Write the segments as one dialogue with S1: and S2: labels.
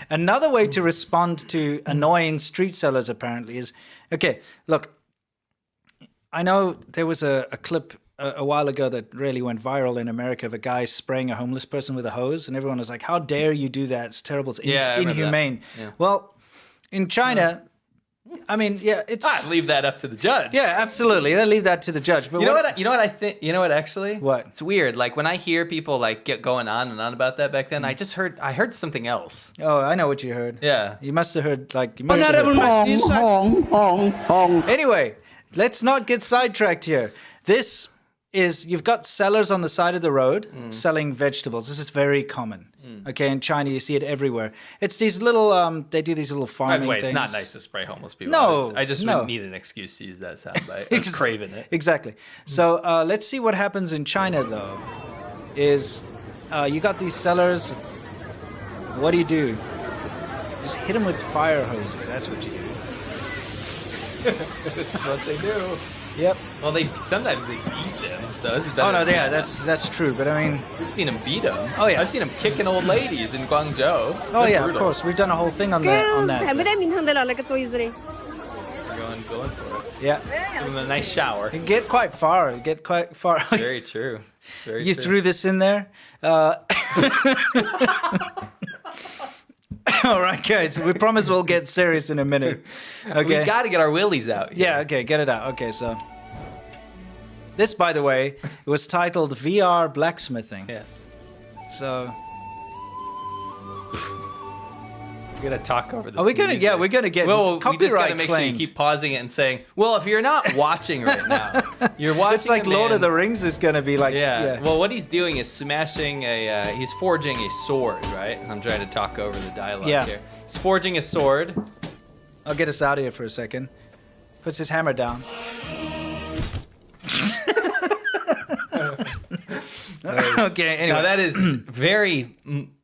S1: Another way to respond to annoying street sellers apparently is, okay, look, I know there was a clip a while ago that really went viral in America of a guy spraying a homeless person with a hose, and everyone was like, how dare you do that? It's terrible. It's inhumane. Yeah. Well, in China, I mean, it's...
S2: I'd leave that up to the judge.
S1: Yeah, absolutely. They'll leave that to the judge. But
S2: you know what I think? You know what, actually?
S1: What?
S2: It's weird. Like, when I hear people, like, get going on and on about that back then, I heard something else.
S1: Oh, I know what you heard.
S2: Yeah.
S1: You must have heard, like...
S3: Hong.
S1: Anyway, let's not get sidetracked here. This is, you've got sellers on the side of the road selling vegetables. This is very common. Okay, in China, you see it everywhere. It's these little, they do these little farming things.
S2: By the way, it's not nice to spray homeless people.
S1: No,
S2: I just need an excuse to use that soundbite. I was craving it.
S1: Exactly. So let's see what happens in China, though, is you got these sellers. What do? Just hit them with fire hoses. That's what you do.
S2: That's what they do.
S1: Yep.
S2: Well, sometimes they beat them, so this is better.
S1: Oh no, yeah, that's true. But I mean,
S2: we've seen them beat them.
S1: Oh yeah,
S2: I've seen them kicking old ladies in Guangzhou.
S1: Oh yeah, brutal. Of course. We've done a whole thing on that.
S2: Going for it.
S1: Yeah.
S2: Give them a nice shower.
S1: You get quite far.
S2: Very true.
S1: You threw this in there. All right, guys. We promise we'll get serious in a minute. Okay.
S2: We got to get our willies out.
S1: Yeah. Okay. Get it out. Okay. So this, by the way, it was titled VR blacksmithing.
S2: Yes.
S1: So.
S2: We're gonna talk over this.
S1: Are we gonna? Yeah, we're gonna get copyright
S2: we just gotta make sure
S1: claimed.
S2: you keep pausing it and saying, "Well, if you're not watching right now, you're watching."
S1: It's like Lord of the Rings is gonna be like.
S2: Yeah. Well, what he's doing is he's forging a sword, right? I'm trying to talk over the dialogue here. He's forging a sword.
S1: I'll get us out of here for a second. Puts his hammer down. Okay, anyway.
S2: Now, that is very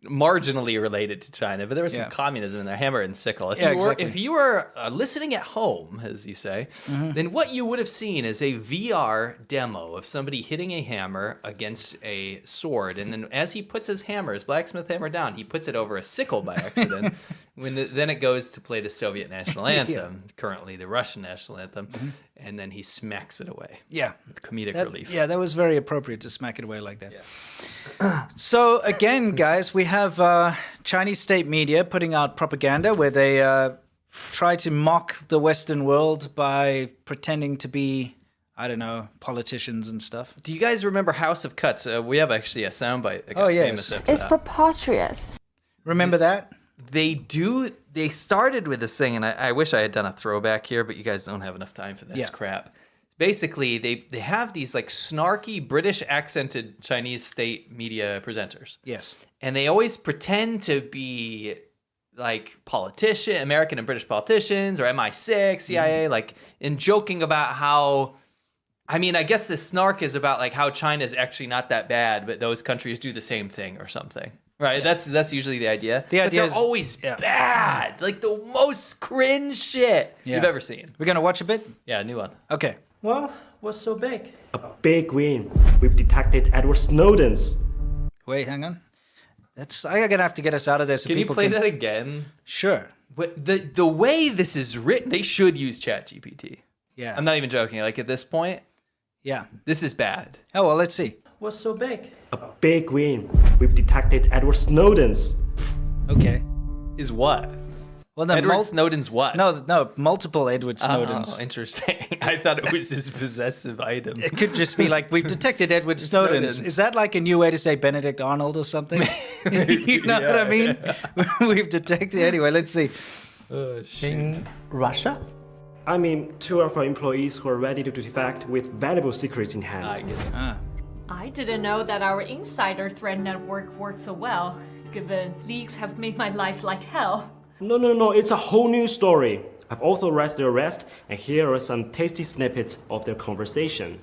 S2: marginally related to China, but there was some communism in there, hammer and sickle. If you were listening at home, as you say, then what you would have seen is a VR demo of somebody hitting a hammer against a sword, and then as he puts his blacksmith hammer down, he puts it over a sickle by accident. Then it goes to play the Soviet national anthem, currently the Russian national anthem, and then he smacks it away.
S1: Yeah.
S2: With comedic relief.
S1: Yeah, that was very appropriate to smack it away like that. Yeah. So again, guys, we have Chinese state media putting out propaganda where they try to mock the Western world by pretending to be, I don't know, politicians and stuff.
S2: Do you guys remember House of Cuts? We have actually a soundbite that got famous after
S3: It's preposterous.
S1: Remember that?
S2: They started with this thing, and I wish I had done a throwback here, but you guys don't have enough time for this crap. Basically, they have these like snarky British accented Chinese state media presenters.
S1: Yes. And
S2: they always pretend to be like American and British politicians or MI6, CIA, like in joking about how, I mean, I guess the snark is about like how China is actually not that bad, but those countries do the same thing or something. Right, that's usually the idea. But they're always bad, like the most cringe shit you've ever seen.
S1: We're gonna watch a bit?
S2: Yeah, new one.
S1: Okay.
S4: Well, what's so big?
S5: A big win. We've detected Edward Snowden's.
S1: Wait, hang on. I'm gonna have to get us out of this. So
S2: Can you play that again?
S1: Sure.
S2: But the way this is written, they should use ChatGPT.
S1: Yeah.
S2: I'm not even joking. Like at this point,
S1: yeah,
S2: this is bad.
S1: Oh well, let's see.
S4: What's so big?
S5: A big win. We've detected Edward Snowden's.
S1: Okay.
S2: Is what?
S1: Well,
S2: Edward Snowden's what?
S1: No, multiple Edward Snowdens.
S2: Oh, interesting. I thought it was his possessive item.
S1: It could just be like, we've detected Edward Snowden's. Is that like a new way to say Benedict Arnold or something? You know what I mean? We've detected. Anyway, let's see.
S4: In Russia?
S5: I mean, 2 of our employees who are ready to defect with valuable secrets in hand.
S2: I get it.
S6: I didn't know that our insider threat network worked so well, given leaks have made my life like hell.
S5: No, it's a whole new story. I've authorized their arrest, and here are some tasty snippets of their conversation.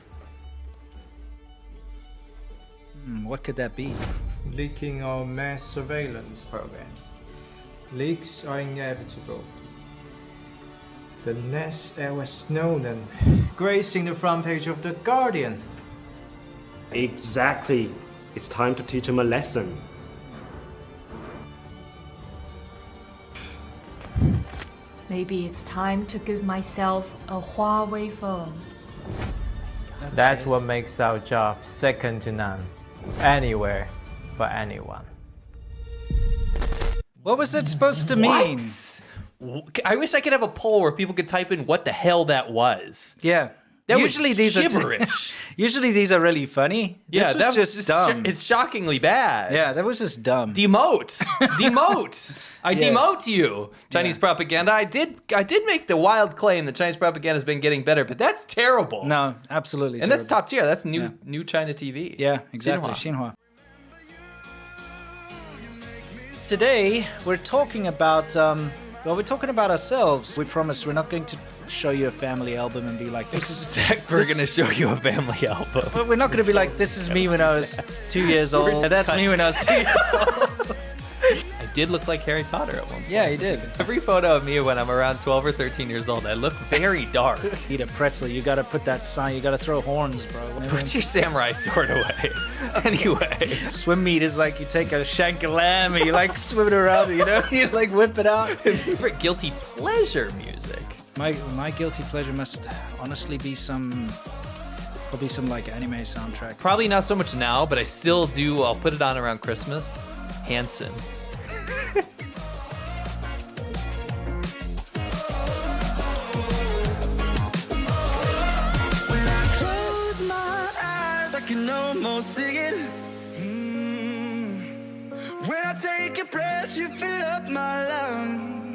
S1: What could that be?
S7: Leaking our mass surveillance programs. Leaks are inevitable. The next Edward Snowden, gracing the front page of The Guardian.
S5: Exactly. It's time to teach them a lesson.
S6: Maybe it's time to give myself a Huawei phone.
S7: That's what makes our job second to none. Anywhere, for anyone.
S1: What was that supposed to mean?
S2: I wish I could have a poll where people could type in what the hell that was.
S1: Yeah.
S2: That
S1: usually
S2: was
S1: these
S2: gibberish.
S1: Usually these are really funny.
S2: Yeah,
S1: this was just dumb.
S2: It's shockingly bad.
S1: Yeah, that was just dumb.
S2: Demote. Demote. I demote you. Chinese propaganda. I did make the wild claim that Chinese propaganda has been getting better, but that's terrible.
S1: No, absolutely
S2: And
S1: terrible.
S2: that's top tier. That's new China TV.
S1: Yeah, exactly. Xinhua. Today, we're talking about, we're talking about ourselves. We promise we're not going to show you a family album and be like, this is...
S2: We're going to show you a family album.
S1: But we're not going to be like, this is me when I was 2 years old. That's me when I was 2 years old.
S2: I did look like Harry Potter at one point.
S1: Yeah, he did.
S2: Every photo of me when I'm around 12 or 13 years old, I look very dark.
S1: Eat a pretzel, you gotta put that sign, you gotta throw horns, bro.
S2: Put your samurai sword away. Anyway.
S1: Swim meet is like you take a shank of lamb and you like swim it around, you know? You like whip it out.
S2: Favorite guilty pleasure music?
S1: My guilty pleasure must honestly be probably some like anime soundtrack.
S2: Probably not so much now, but I still do. I'll put it on around Christmas. Hanson.
S3: Can almost see it. When I take a breath, you fill up my lungs.